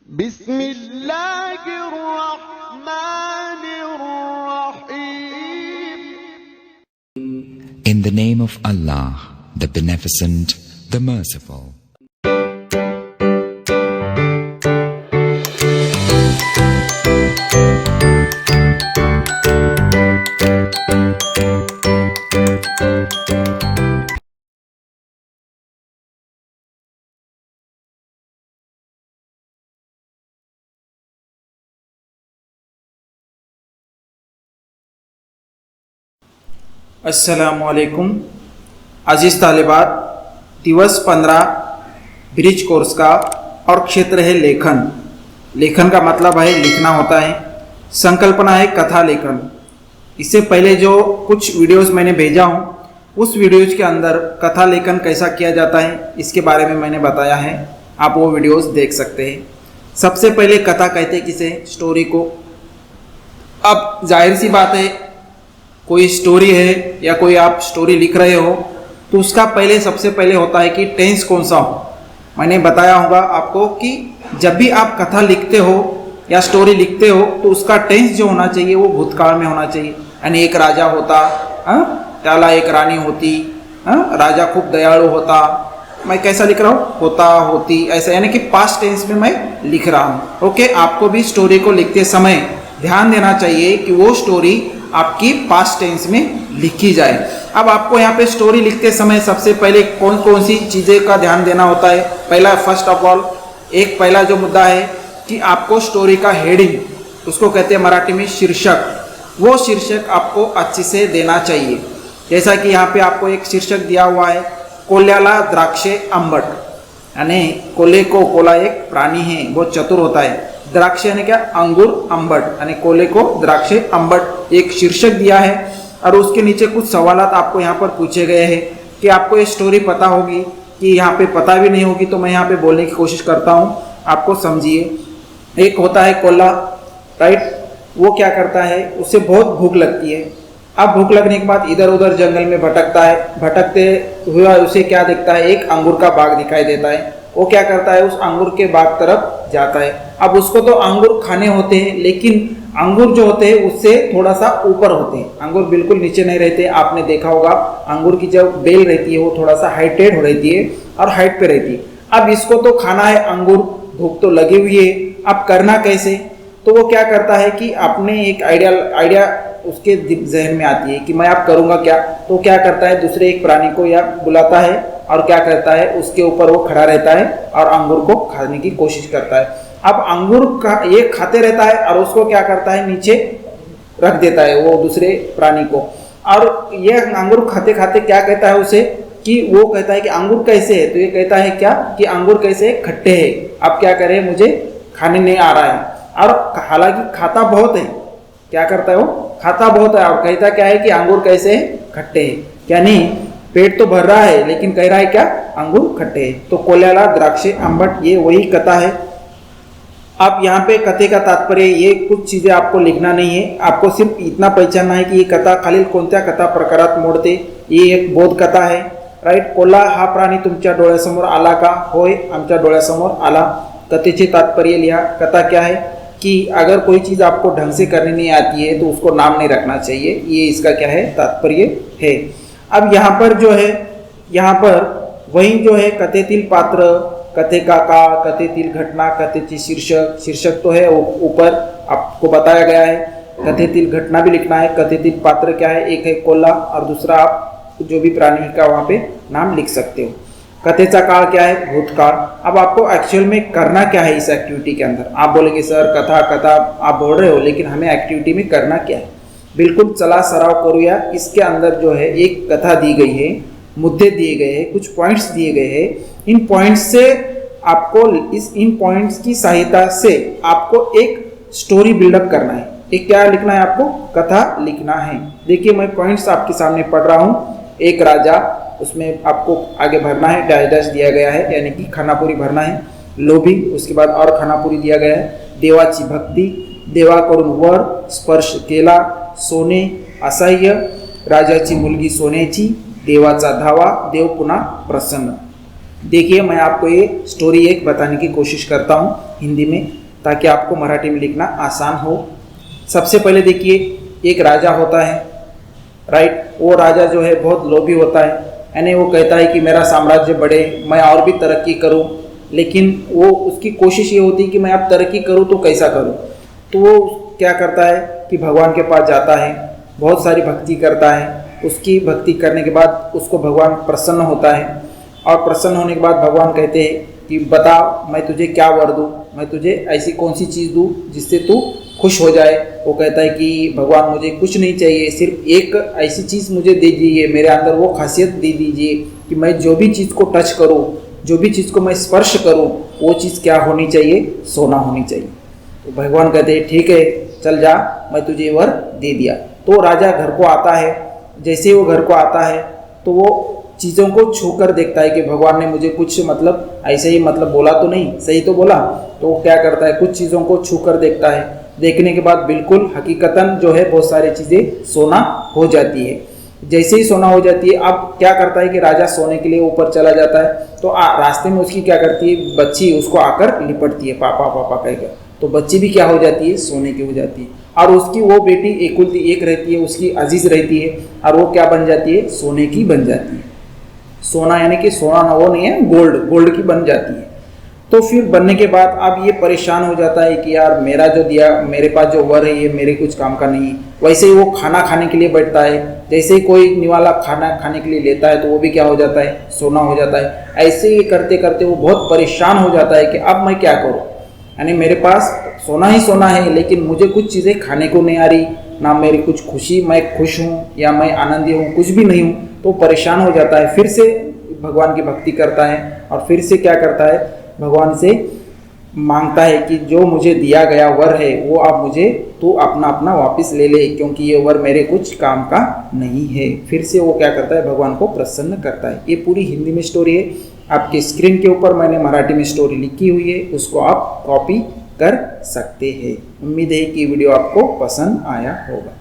बिस्मिल्लाहिर्रहमानिर्रहीम। In the name of Allah, the Beneficent, the Merciful. अस्सलामुअलैकुम अज़ीज़ तालिबात। दिवस 15 ब्रिज कोर्स का और क्षेत्र है लेखन। लेखन का मतलब है लिखना होता है। संकल्पना है कथा लेखन। इससे पहले जो कुछ वीडियोस मैंने भेजा हूँ उस वीडियोस के अंदर कथा लेखन कैसा किया जाता है इसके बारे में मैंने बताया है। आप वो वीडियोस देख सकते हैं। सबसे पहले कथा कहते हैं किसे? स्टोरी को। अब जाहिर सी बात है, कोई स्टोरी है या कोई आप स्टोरी लिख रहे हो तो उसका पहले सबसे पहले होता है कि टेंस कौन सा हो। मैंने बताया होगा आपको कि जब भी आप कथा लिखते हो या स्टोरी लिखते हो तो उसका टेंस जो होना चाहिए वो भूतकाल में होना चाहिए। यानी एक राजा होता, त्याला एक रानी होती, राजा खूब दयालु होता। मैं कैसा लिख रहा हूँ? होता, होती, ऐसा, यानी कि पास्ट टेंस में मैं लिख रहा हूँ। ओके, आपको भी स्टोरी को लिखते समय ध्यान देना चाहिए कि वो स्टोरी आपकी पास्ट टेंस में लिखी जाए। अब आपको यहाँ पे स्टोरी लिखते समय सबसे पहले कौन कौन सी चीज़ें का ध्यान देना होता है? पहला, फर्स्ट ऑफ ऑल, एक पहला जो मुद्दा है कि आपको स्टोरी का हेडिंग, उसको कहते हैं मराठी में शीर्षक, वो शीर्षक आपको अच्छे से देना चाहिए। जैसा कि यहाँ पे आपको एक शीर्षक दिया हुआ है, कोल्याला द्राक्षे आंबट। यानी कोले को, कोला एक प्राणी है, बहुत चतुर होता है। द्राक्ष यानी क्या? अंगूर, आंबट, यानी कोले को द्राक्षे आंबट, एक शीर्षक दिया है। और उसके नीचे कुछ सवालात आपको यहाँ पर पूछे गए हैं कि आपको ये स्टोरी पता होगी कि यहाँ पे पता भी नहीं होगी, तो मैं यहाँ पे बोलने की कोशिश करता हूँ, आपको समझिए। एक होता है कोला, राइट? वो क्या करता है, उसे बहुत भूख लगती है। अब भूख लगने के बाद इधर उधर जंगल में भटकता है। भटकते हुए उसे क्या दिखता है? एक अंगूर का बाग दिखाई देता है। वो क्या करता है? उस अंगूर के बाग तरफ जाता है। अब उसको तो अंगूर खाने होते हैं, लेकिन अंगूर जो होते हैं उससे थोड़ा सा ऊपर होते हैं। अंगूर बिल्कुल नीचे नहीं रहते। आपने देखा होगा अंगूर की जो बेल रहती है वो थोड़ा सा हाइटेड हो रहती है और हाइट पे रहती है। अब इसको तो खाना है अंगूर, भूख तो लगी हुई है, अब करना कैसे? तो वो क्या करता है कि अपने एक आइडिया उसके जहन में आती है कि मैं अब करूँगा क्या। तो क्या करता है? दूसरे एक प्राणी को या बुलाता है और क्या करता है? उसके ऊपर वो खड़ा रहता है और अंगूर को खाने की कोशिश करता है। अब अंगूर का ये खाते रहता है और उसको क्या करता है? नीचे रख देता है वो दूसरे प्राणी को। और ये अंगूर खाते खाते क्या कहता है उसे कि वो कहता है कि अंगूर कैसे है? तो ये कहता है क्या कि अंगूर कैसे? खट्टे है। अब क्या करे? मुझे खाने नहीं आ रहा है। और हालांकि खाता बहुत है। क्या करता है वो? खाता बहुत है और कहता क्या है कि अंगूर कैसे है? खट्टे है। क्या नहीं, पेट तो भर रहा है लेकिन कह रहा है क्या? अंगूर खट्टे है। तो कोल्याला द्राक्षे आंबट, ये वही कथा है। अब यहाँ पे कथे का तात्पर्य, ये कुछ चीज़ें आपको लिखना नहीं है, आपको सिर्फ इतना पहचानना है कि ये कथा खालील कोणत्या कथा प्रकारात मोडते। ये एक बोध कथा है, राईट? कोल्हा हा प्राणी तुमच्या डोळ्यासमोर आला का? होय, आमच्या डोळ्यासमोर आला। कथेचे तात्पर्य लिहा। कथा क्या है कि अगर कोई चीज़ आपको ढंग से करनी नहीं आती है तो उसको नाम नहीं रखना चाहिए। ये इसका क्या है? तात्पर्य है। अब यहाँ पर जो है, यहाँ पर वही जो है कथेतील पात्र, कथे का काळ, कथेतील घटना, कथेची शीर्षक तो है ऊपर आपको बताया गया है। कथेतील घटना भी लिखना है। कथेतील पात्र क्या है? एक है कोल्हा और दूसरा आप जो भी प्राणी का वहाँ पे नाम लिख सकते हो। कथेचा काळ क्या है? भूतकाळ। अब आपको एक्चुअल में करना क्या है इस एक्टिविटी के अंदर? आप बोलेंगे सर कथा आप बोल रहे हो, लेकिन हमें एक्टिविटी में करना क्या है? बिल्कुल चला सराव करूया। इसके अंदर जो है एक कथा दी गई है, मुद्दे दिए गए हैं, कुछ पॉइंट्स दिए गए हैं। इन पॉइंट्स से आपको इन पॉइंट्स की सहायता से आपको एक स्टोरी बिल्डअप करना है। एक क्या लिखना है आपको? कथा लिखना है। देखिए मैं पॉइंट्स आपके सामने पढ़ रहा हूँ। एक राजा, उसमें आपको आगे भरना है, डैश डैश दिया गया है, यानी कि खानापुरी भरना है। लोभी, उसके बाद और खानापुरी दिया गया है। देवाची भक्ती, देवाकडून वर स्पर्श केला, सोने असह्य, राजाची मुलगी सोन्याची, देवाचा धावा, देव पुन्हा प्रसन्न। देखिए, मैं आपको ये स्टोरी एक बताने की कोशिश करता हूँ हिंदी में, ताकि आपको मराठी में लिखना आसान हो। सबसे पहले देखिए, एक राजा होता है, राइट। वो राजा जो है बहुत लोभी होता है, यानी वो कहता है कि मेरा साम्राज्य बढ़े, मैं और भी तरक्की करूँ, लेकिन वो उसकी कोशिश ये होती है कि मैं अब तरक्की करूँ तो कैसा करूँ। तो वो क्या करता है कि भगवान के पास जाता है, बहुत सारी भक्ति करता है। उसकी भक्ति करने के बाद उसको भगवान प्रसन्न होता है, और प्रसन्न होने के बाद भगवान कहते हैं कि बता, मैं तुझे क्या वर दूँ, मैं तुझे ऐसी कौन सी चीज़ दूँ जिससे तू खुश हो जाए। वो कहता है कि भगवान मुझे कुछ नहीं चाहिए, सिर्फ एक ऐसी चीज़ मुझे दे दीजिए, मेरे अंदर वो खासियत दे दीजिए कि मैं जो भी चीज़ को टच करूँ, जो भी चीज़ को मैं स्पर्श करूँ, वो चीज़ क्या होनी चाहिए, सोना होनी चाहिए। तो भगवान कहते हैं ठीक है, चल जा, मैं तुझे वर दे दिया। तो राजा घर को आता है। जैसे ही वो घर को आता है तो वो चीज़ों को छू कर देखता है कि भगवान ने मुझे कुछ मतलब ऐसे ही मतलब बोला तो नहीं, सही तो बोला। तो वो क्या करता है, कुछ चीज़ों को छू कर देखता है। देखने के बाद बिल्कुल हकीकतन जो है बहुत सारी चीज़ें सोना हो जाती है। जैसे ही सोना हो जाती है, अब क्या करता है कि राजा सोने के लिए ऊपर चला जाता है। तो रास्ते में उसकी क्या करती है, बच्ची उसको आकर लिपटती है, पापा पापा कहकर। तो बच्ची भी क्या हो जाती है, सोने की हो जाती है। और उसकी वो बेटी एकुलती एक रहती है, उसकी अजीज रहती है, और वो क्या बन जाती है, सोने की बन जाती है। सोना यानी कि सोना ना, वो नहीं है, गोल्ड, गोल्ड की बन जाती है। तो फिर बनने के बाद अब ये परेशान हो जाता है कि यार मेरा जो दिया, मेरे पास जो वर है ये मेरे कुछ काम का नहीं है। वैसे ही वो खाना खाने के लिए बैठता है, जैसे ही कोई निवाला खाना खाने के लिए लेता है तो वो भी क्या हो जाता है, सोना हो जाता है। ऐसे ही करते करते वो बहुत परेशान हो जाता है कि अब मैं क्या करूँ, यानी मेरे पास सोना ही सोना है, लेकिन मुझे कुछ चीज़ें खाने को नहीं आ रही, ना मेरी कुछ खुशी, मैं खुश हूँ या मैं आनंदी हूँ, कुछ भी नहीं हूँ। तो परेशान हो जाता है, फिर से भगवान की भक्ति करता है, और फिर से क्या करता है, भगवान से मांगता है कि जो मुझे दिया गया वर है वो आप मुझे तो अपना अपना वापस ले ले, क्योंकि ये वर मेरे कुछ काम का नहीं है। फिर से वो क्या करता है, भगवान को प्रसन्न करता है। ये पूरी हिंदी में स्टोरी है। आपके स्क्रीन के ऊपर मैंने मराठी में स्टोरी लिखी हुई है, उसको आप कॉपी कर सकते हैं। उम्मीद है कि वीडियो आपको पसंद आया होगा।